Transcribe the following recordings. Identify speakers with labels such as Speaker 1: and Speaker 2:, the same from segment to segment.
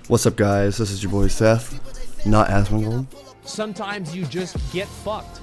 Speaker 1: What's up, guys? This is your boy Seth, not Asmongold.
Speaker 2: Sometimes you just get fucked.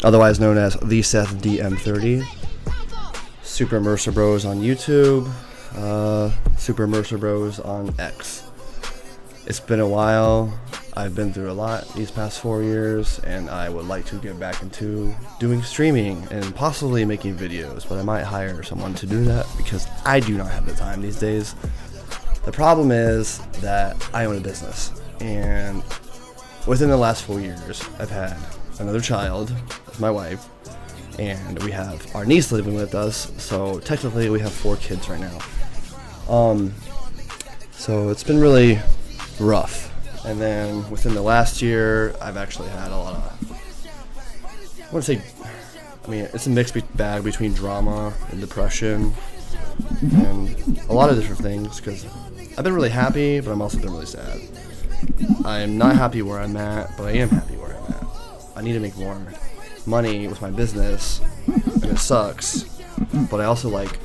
Speaker 1: Otherwise known as the Seth DM30. Super Mercer Bros on YouTube. Super Mercer Bros on X. It's been a while. I've been through a lot these past 4 years, and I would like to get back into doing streaming and possibly making videos, but I might hire someone to do that because I do not have the time these days. The problem is that I own a business, and within the last 4 years, I've had another child with my wife, and we have our niece living with us, so technically we have 4 kids right now. So it's been really rough. And then within the last year, I've actually had a lot of, it's a mixed bag between drama and depression and a lot of different things, because I've been really happy, but I'm also been really sad. I'm not happy where I'm at, but I am happy where I'm at. I need to make more money with my business, and it sucks, but I also like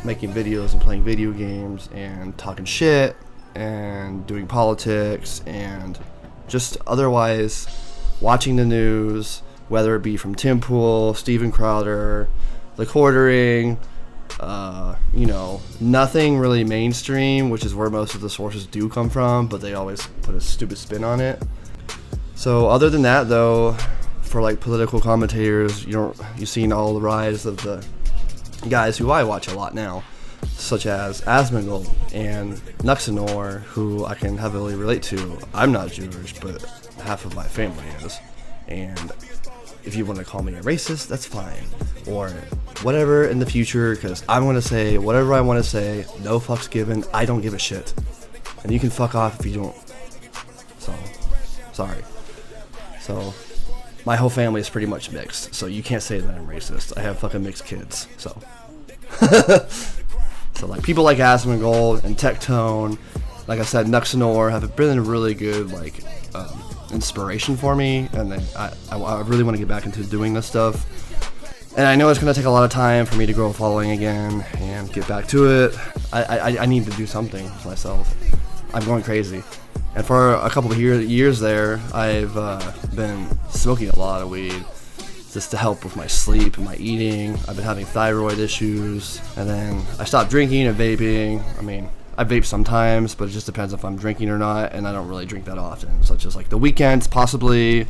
Speaker 1: making videos and playing video games and talking shit and doing politics and just otherwise watching the news, whether it be from Tim Pool, Steven Crowder, The Quartering, nothing really mainstream, which is where most of the sources do come from, but they always put a stupid spin on it. So other than that, though, for like political commentators, you've seen all the rise of the guys who I watch a lot now, such as Asmongold and Nuxanor, who I can heavily relate to. I'm not Jewish, but half of my family is, and if you want to call me a racist, that's fine, or whatever in the future, because I'm going to say whatever I want to say, no fucks given. I don't give a shit, and you can fuck off if you don't. So, sorry. So, my whole family is pretty much mixed, so you can't say that I'm racist. I have fucking mixed kids, so. So like people like Asmongold and Tectone, like I said, Nuxanor have been a really good inspiration for me, and I really want to get back into doing this stuff. And I know it's going to take a lot of time for me to grow a following again and get back to it. I need to do something with myself. I'm going crazy. And for a couple of years there, I've been smoking a lot of weed, just to help with my sleep and my eating. I've been having thyroid issues, and then I stopped drinking and vaping. I mean, I vape sometimes, but it just depends if I'm drinking or not, and I don't really drink that often, such as like the weekends possibly,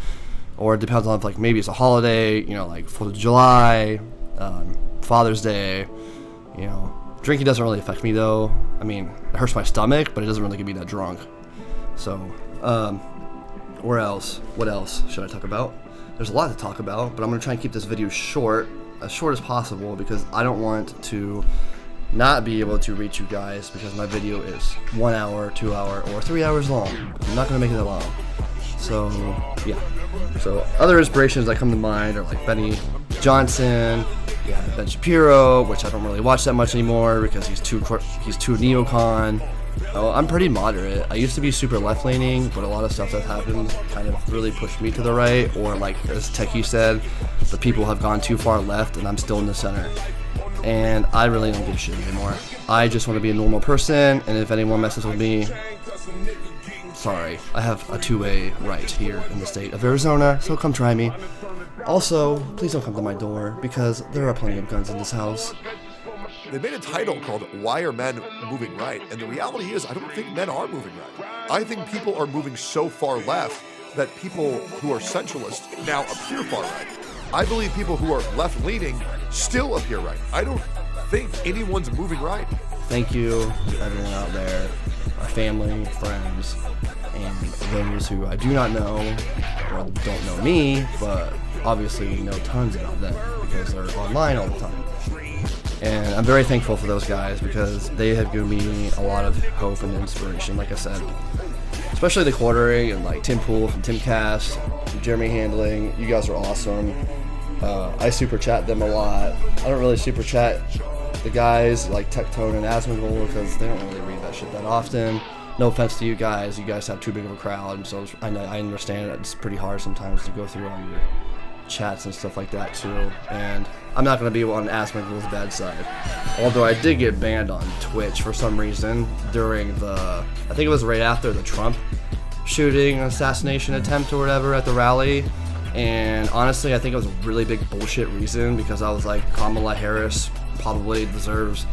Speaker 1: or it depends on if like maybe it's a holiday, like 4th of July, Father's Day. Drinking doesn't really affect me though. I mean, it hurts my stomach, but it doesn't really get me that drunk. So, what else should I talk about? There's a lot to talk about, but I'm going to try and keep this video short as possible, because I don't want to not be able to reach you guys, because my video is 1 hour, 2 hour, or 3 hours long. I'm not going to make it that long. So, yeah. So, other inspirations that come to mind are like Benny Johnson, Ben Shapiro, which I don't really watch that much anymore because he's too neocon. Oh, I'm pretty moderate. I used to be super left-leaning, but a lot of stuff that happened kind of really pushed me to the right, or like as Techie said, the people have gone too far left and I'm still in the center. And I really don't give a shit anymore. I just want to be a normal person, and if anyone messes with me, sorry. I have a two-way right here in the state of Arizona, so come try me. Also, please don't come to my door, because there are plenty of guns in this house.
Speaker 3: They made a title called Why Are Men Moving Right? And the reality is, I don't think men are moving right. I think people are moving so far left that people who are centralist now appear far right. I believe people who are left-leaning still appear right. I don't think anyone's moving right.
Speaker 1: Thank you to everyone out there, my family, friends, and those who I do not know or don't know me, but obviously know tons about them because they're online all the time. And I'm very thankful for those guys, because they have given me a lot of hope and inspiration, like I said. Especially The Quartering and like Tim Pool from Timcast, Jeremy Handling. You guys are awesome. I super chat them a lot. I don't really super chat the guys like Tectone and Asmongold because they don't really read that shit that often. No offense to you guys have too big of a crowd, so I understand it's pretty hard sometimes to go through all your chats and stuff like that too. And I'm not going to be on Asmongold's bad side. Although I did get banned on Twitch for some reason during I think it was right after the Trump shooting, assassination attempt or whatever at the rally. And honestly, I think it was a really big bullshit reason, because I was like, Kamala Harris probably deserves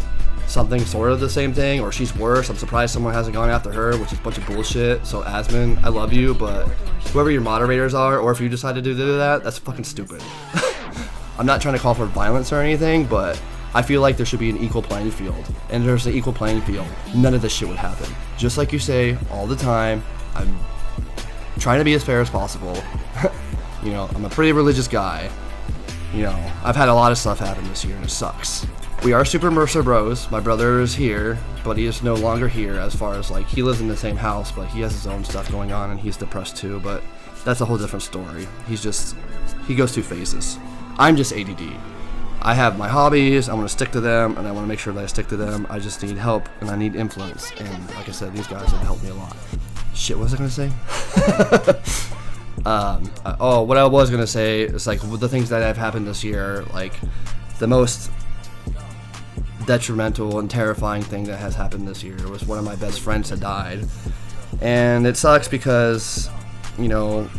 Speaker 1: something sort of the same thing, or she's worse. I'm surprised someone hasn't gone after her, which is a bunch of bullshit. So Asmon, I love you, but whoever your moderators are, or if you decide to do that, that's fucking stupid. I'm not trying to call for violence or anything, but I feel like there should be an equal playing field. And there's an equal playing field, none of this shit would happen. Just like you say all the time, I'm trying to be as fair as possible. You know, I'm a pretty religious guy. You know, I've had a lot of stuff happen this year and it sucks. We are super Mercer bros. My brother is here, but he is no longer here, as far as like, he lives in the same house, but he has his own stuff going on and he's depressed too, but that's a whole different story. He goes through phases. I'm just ADD. I have my hobbies, I want to stick to them, and I want to make sure that I stick to them. I just need help and I need influence, and like I said, these guys have helped me a lot. Shit, what was I gonna say? What I was gonna say is like, the things that have happened this year, like the most detrimental and terrifying thing that has happened this year was one of my best friends had died. And it sucks because, you know,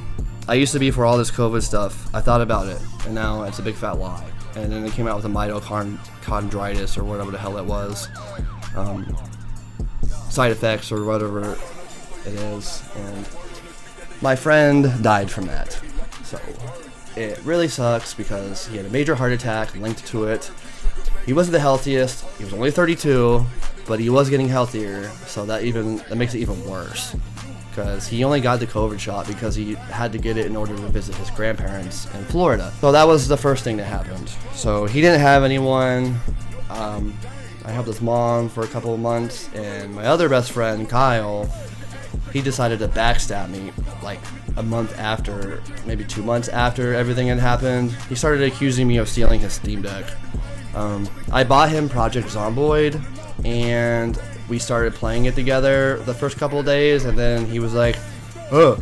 Speaker 1: I used to be for all this COVID stuff. I thought about it, and now it's a big fat lie. And then they came out with a mitochondritis or whatever the hell it was, side effects or whatever it is, and my friend died from that. So it really sucks because he had a major heart attack linked to it. He wasn't the healthiest. He was only 32, but he was getting healthier, so that makes it even worse. Because he only got the COVID shot because he had to get it in order to visit his grandparents in Florida. So that was the first thing that happened. So he didn't have anyone. I helped his mom for a couple of months, and my other best friend, Kyle, he decided to backstab me like a month after, maybe 2 months after everything had happened. He started accusing me of stealing his Steam Deck. I bought him Project Zomboid, and we started playing it together the first couple of days, and then he was like, "Oh,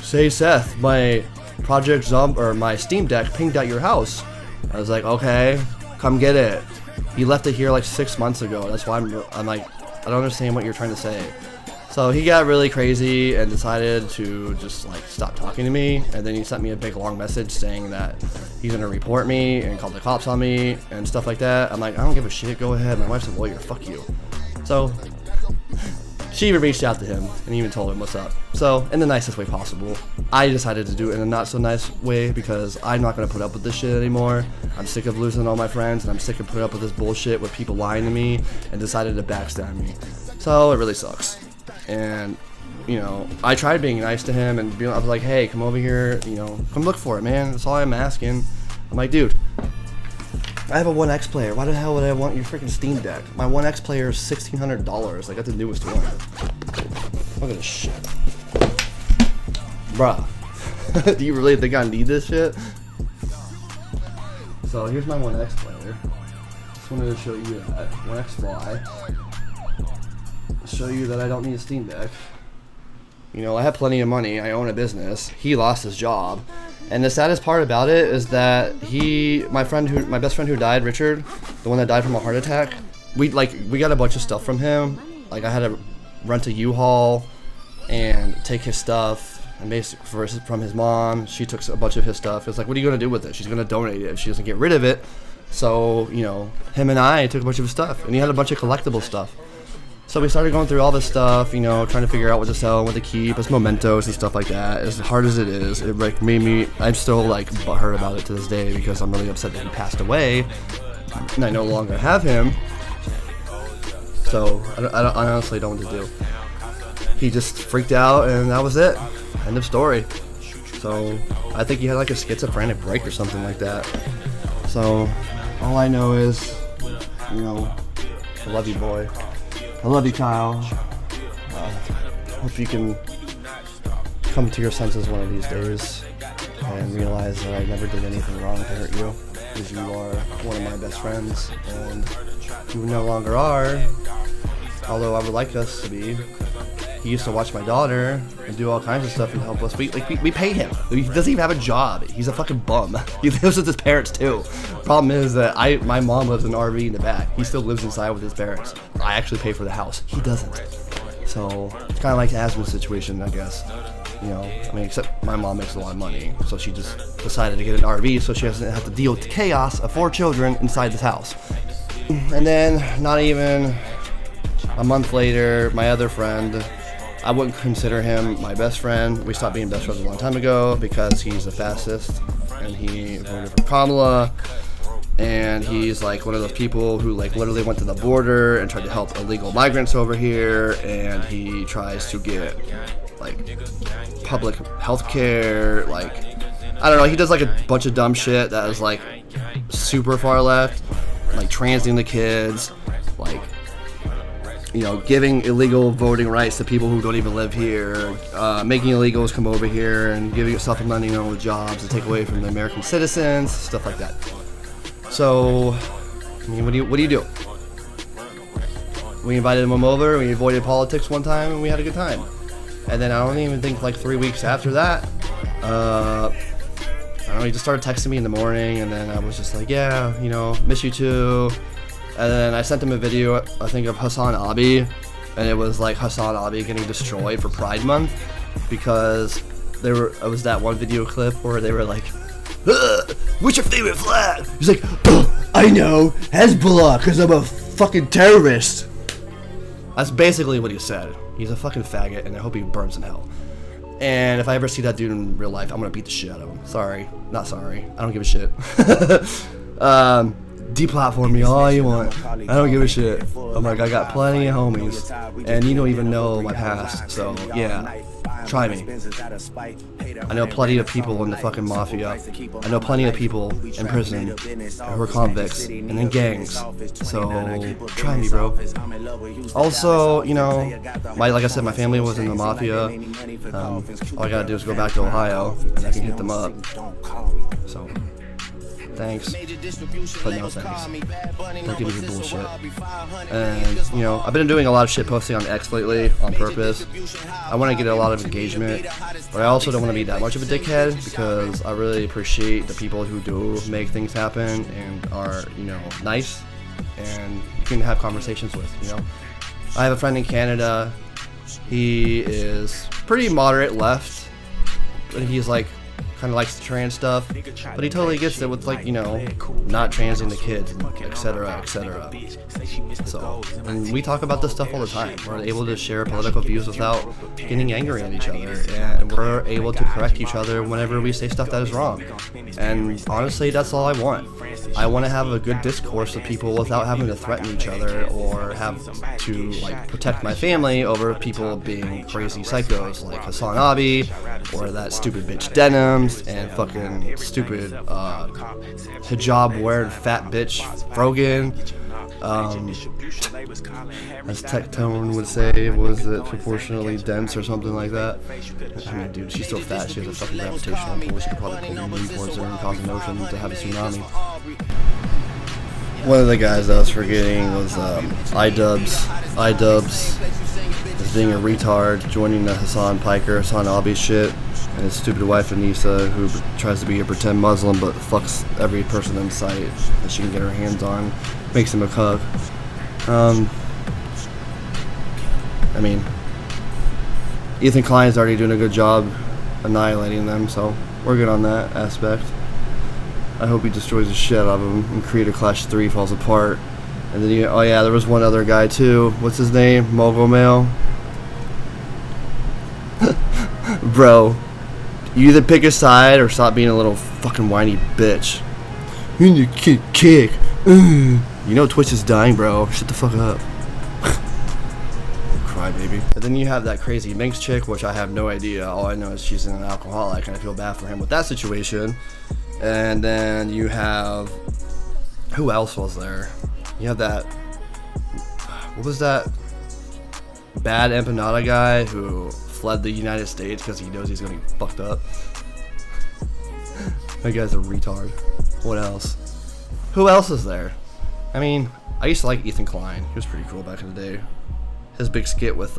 Speaker 1: say Seth, my my Steam Deck pinged at your house." I was like, "Okay, come get it." He left it here like 6 months ago. That's why I'm like, I don't understand what you're trying to say. So he got really crazy and decided to just like stop talking to me, and then he sent me a big long message saying that he's gonna report me and call the cops on me and stuff like that. I'm like, I don't give a shit, go ahead, my wife's a lawyer, fuck you. So she even reached out to him and even told him what's up. So in the nicest way possible. I decided to do it in a not so nice way because I'm not gonna put up with this shit anymore. I'm sick of losing all my friends, and I'm sick of putting up with this bullshit with people lying to me, and decided to backstab me. So it really sucks. And, you know, I tried being nice to him, and I was like, hey, come over here, you know, come look for it, man. That's all I'm asking. I'm like, dude, I have a 1X player. Why the hell would I want your freaking Steam Deck? My 1X player is $1,600. I got the newest one. Look at this shit. Bruh. Do you really think I need this shit? So here's my 1X player. Just wanted to show you that. 1X Fly. Show you that I don't need a Steam Deck. You know, I have plenty of money. I own a business. He lost his job. And the saddest part about it is that my best friend who died, Richard, the one that died from a heart attack, we got a bunch of stuff from him. Like, I had to rent a U-Haul and take his stuff, and basically from his mom, she took a bunch of his stuff. It's like, what are you gonna do with it? She's gonna donate it if she doesn't get rid of it. So, you know, him and I took a bunch of his stuff, and he had a bunch of collectible stuff. So we started going through all this stuff, you know, trying to figure out what to sell, what to keep, as mementos and stuff like that. As hard as it is, it like made me, I'm still like butthurt about it to this day because I'm really upset that he passed away and I no longer have him. So I honestly don't know what to do. He just freaked out and that was it. End of story. So I think he had like a schizophrenic break or something like that. So all I know is, you know, I love you, boy. I love you, Kyle. Hope you can come to your senses one of these days and realize that I never did anything wrong to hurt you, because you are one of my best friends, and you no longer are, although I would like us to be. he used to watch my daughter and do all kinds of stuff and help us. We pay him. He doesn't even have a job. He's a fucking bum. He lives with his parents too. Problem is that my mom lives in an RV in the back. He still lives inside with his parents. I actually pay for the house. He doesn't. So it's kind of like the Asmund situation, I guess. You know, I mean, except my mom makes a lot of money, so she just decided to get an RV so she doesn't have to deal with the chaos of 4 children inside this house. And then, not even a month later, my other friend, I wouldn't consider him my best friend. We stopped being best friends a long time ago because he's a fascist and he voted for Kamala. And he's like one of those people who like literally went to the border and tried to help illegal migrants over here, and he tries to get like public health care, like I don't know, he does like a bunch of dumb shit that is like super far left, like transing the kids, like, you know, giving illegal voting rights to people who don't even live here, making illegals come over here and giving supplementing them with jobs to take away from the American citizens, stuff like that. So, I mean, what do you do? We invited him over, we avoided politics one time, and we had a good time. And then I don't even think like 3 weeks after that, I don't know, he just started texting me in the morning, and then I was just like, yeah, you know, miss you too. And then I sent him a video, I think, of Hassan Abi, and it was like Hassan Abi getting destroyed for Pride Month because it was that one video clip where they were like, what's your favorite flag? He's like, oh, I know, Hezbollah, because I'm a fucking terrorist. That's basically what he said. He's a fucking faggot, and I hope he burns in hell. And if I ever see that dude in real life, I'm gonna beat the shit out of him. Sorry. Not sorry. I don't give a shit. Deplatform me all you want. I don't give a shit. I'm like, I got plenty of homies, and you don't even know my past, so yeah, try me. I know plenty of people in the fucking mafia. I know plenty of people in prison who are convicts and in gangs, so try me, bro. Also, you know, like I said, my family was in the mafia. All I gotta do is go back to Ohio, and I can hit them up. So, thanks, but no thanks. Don't give me your bullshit. And, you know, I've been doing a lot of shit posting on X lately on purpose. I want to get a lot of engagement, but I also don't want to be that much of a dickhead because I really appreciate the people who do make things happen and are, you know, nice and you can have conversations with, you know. I have a friend in Canada. He is pretty moderate left, but he's like kind of likes the trans stuff, but he totally gets it with, like, you know, not transing the kids, etc., etc. So, and we talk about this stuff all the time. We're able to share political views without getting angry at each other, and we're able to correct each other whenever we say stuff that is wrong. And honestly, that's all I want. I want to have a good discourse with people without having to threaten each other or have to, like, protect my family over people being crazy psychos like Hassan Abi or that stupid bitch Denims and fucking stupid hijab wearing fat bitch Frogan. As Tectone would say, was it proportionally dense or something like that? I mean, dude, she's so fat, she has a fucking gravitational pull. She could probably pull me towards her and cause an ocean to have a tsunami. One of the guys I was forgetting was iDubbbz. iDubbbz is being a retard, joining the Hassan Abi shit, and his stupid wife Anissa, who tries to be a pretend Muslim but fucks every person in sight that she can get her hands on, makes him a cuck. I mean, Ethan Klein's already doing a good job annihilating them, so we're good on that aspect. I hope he destroys the shit out of them and Creator Clash 3 falls apart. And then, oh yeah, there was one other guy too. What's his name? Mogul Mail? Bro, you either pick a side or stop being a little fucking whiny bitch. You need to kick. You know Twitch is dying, bro. Shut the fuck up. Cry, baby. And then you have that crazy Minx chick, which I have no idea. All I know is she's an alcoholic, and I feel bad for him with that situation. And then you have... who else was there? You have that... what was that? Bad empanada guy who fled the United States because he knows he's gonna get fucked up. That guy's a retard. What else? Who else is there? I mean, I used to like Ethan Klein. He was pretty cool back in the day. His big skit with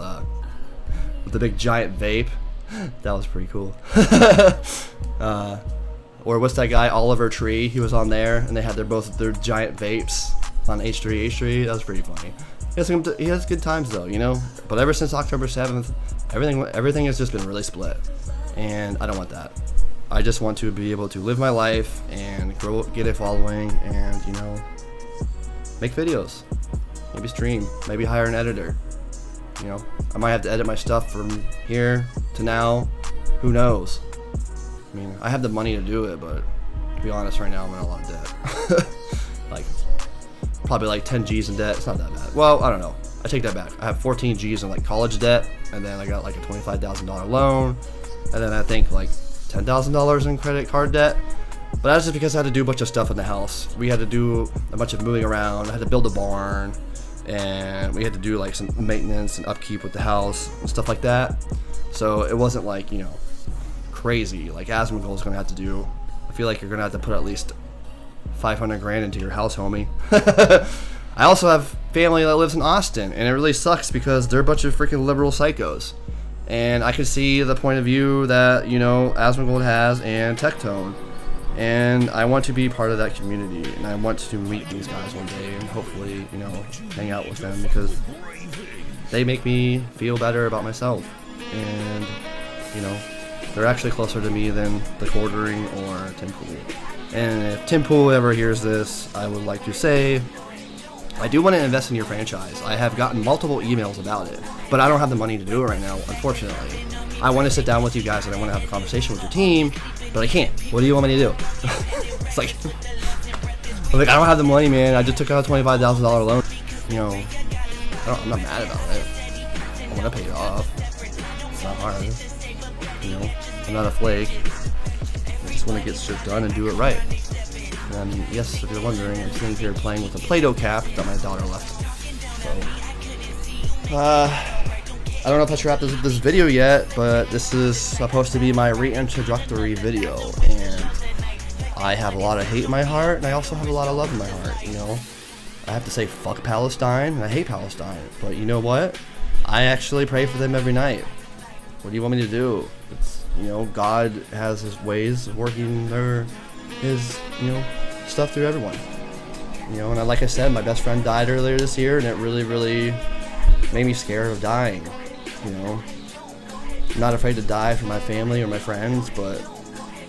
Speaker 1: with the big giant vape. That was pretty cool. Or what's that guy, Oliver Tree? He was on there, and they had both their giant vapes on H3H3. That was pretty funny. He has good times though, you know. But ever since October 7th, everything has just been really split, and I don't want that. I just want to be able to live my life and get a following, and you know, make videos, maybe stream, maybe hire an editor. You know, I might have to edit my stuff from here to now. Who knows? I mean, I have the money to do it, but to be honest, right now I'm in a lot of debt. Like, probably like 10 G's in debt. It's not that bad. Well, I don't know. I take that back. I have 14 G's in like college debt, and then I got like a $25,000 loan, and then I think like $10,000 in credit card debt. But that's just because I had to do a bunch of stuff in the house. We had to do a bunch of moving around. I had to build a barn, and we had to do like some maintenance and upkeep with the house and stuff like that. So it wasn't like, you know, crazy like Asmongold is gonna have to do. I feel like you're gonna have to put at least 500 grand into your house, homie. I also have family that lives in Austin, and it really sucks because they're a bunch of freaking liberal psychos. And I can see the point of view that, you know, Asmongold has and Tectone. And I want to be part of that community, and I want to meet these guys one day and hopefully, you know, hang out with them because they make me feel better about myself. And, you know, they're actually closer to me than the Quartering or Tim Pool. And if Tim Pool ever hears this, I would like to say, I do want to invest in your franchise. I have gotten multiple emails about it, but I don't have the money to do it right now, unfortunately. I want to sit down with you guys and I want to have a conversation with your team, but I can't. What do you want me to do? It's like, I don't have the money, man. I just took out a $25,000 loan. You know, I'm not mad about it. I want to pay it off. It's not hard. You know, I'm not a flake. I just want to get shit done and do it right. And yes, if you're wondering, I'm sitting here playing with a Play-Doh cap that my daughter left. So, I don't know if I should wrap this video yet, but this is supposed to be my reintroductory video, and I have a lot of hate in my heart, and I also have a lot of love in my heart, you know. I have to say fuck Palestine, and I hate Palestine, but you know what? I actually pray for them every night. What do you want me to do? It's, you know, God has his ways of working his, you know, stuff through everyone. You know, and like I said, my best friend died earlier this year, and it really, really made me scared of dying. You know, I'm not afraid to die for my family or my friends, but,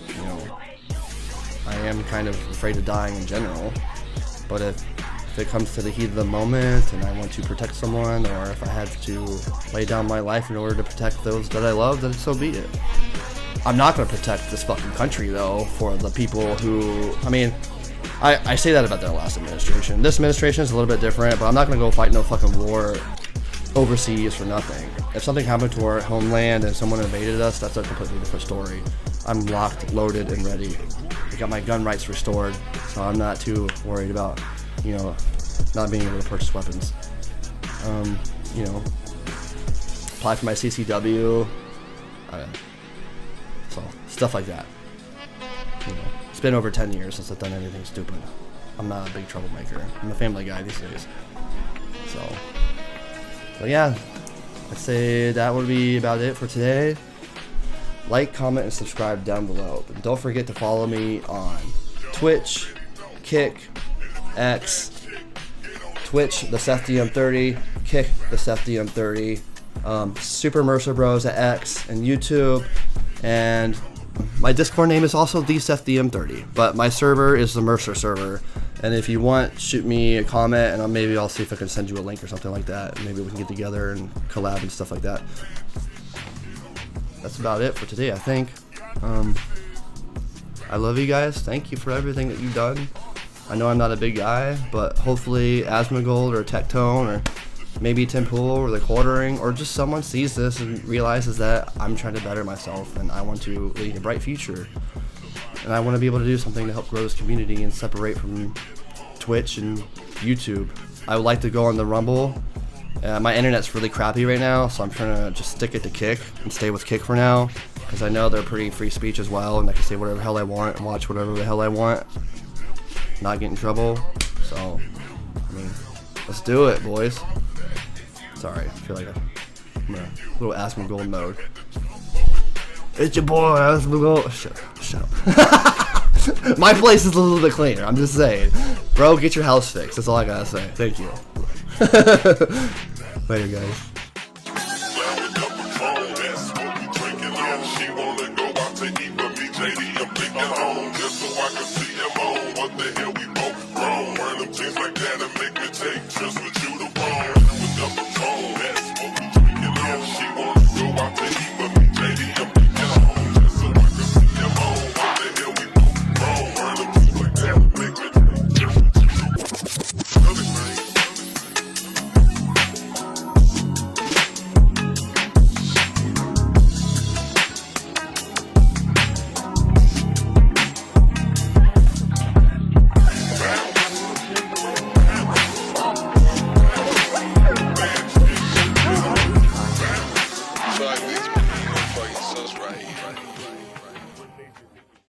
Speaker 1: you know, I am kind of afraid of dying in general. But if it comes to the heat of the moment and I want to protect someone, or if I had to lay down my life in order to protect those that I love, then so be it. I'm not going to protect this fucking country, though, for the people who, I mean, I say that about their last administration. This administration is a little bit different, but I'm not going to go fight no fucking war overseas for nothing. If something happened to our homeland and someone invaded us, that's a completely different story. I'm locked, loaded, and ready. I got my gun rights restored, so I'm not too worried about, you know, not being able to purchase weapons. You know, apply for my CCW, so stuff like that. You know, it's been over 10 years since I've done anything stupid. I'm not a big troublemaker. I'm a family guy these days. But yeah, I'd say that would be about it for today. Like, comment, and subscribe down below. But don't forget to follow me on Twitch, Kick, X, Twitch, the SethDM30, Kick, the SethDM30, Super Mercer Bros at X, and YouTube. And my Discord name is also the SethDM30, but my server is the Mercer server. And if you want, shoot me a comment, and maybe I'll see if I can send you a link or something like that. Maybe we can get together and collab and stuff like that. That's about it for today, I think. I love you guys. Thank you for everything that you've done. I know I'm not a big guy, but hopefully Asmongold or Tectone or maybe Tim Pool or the Quartering or just someone sees this and realizes that I'm trying to better myself and I want to lead a bright future. And I want to be able to do something to help grow this community and separate from Twitch and YouTube. I would like to go on the Rumble. My internet's really crappy right now, so I'm trying to just stick it to Kick and stay with Kick for now, because I know they're pretty free speech as well, and I can say whatever the hell I want and watch whatever the hell I want, not get in trouble. So, I mean, let's do it, boys. Sorry, I feel like Little Aspen Gold mode. It's your boy, Aspen Gold. Shut up. My place is a little bit cleaner. I'm just saying. Bro, get your house fixed. That's all I gotta say. Thank you. Later, guys.
Speaker 4: What the hell we both wrong? Run them things like that and make me take just what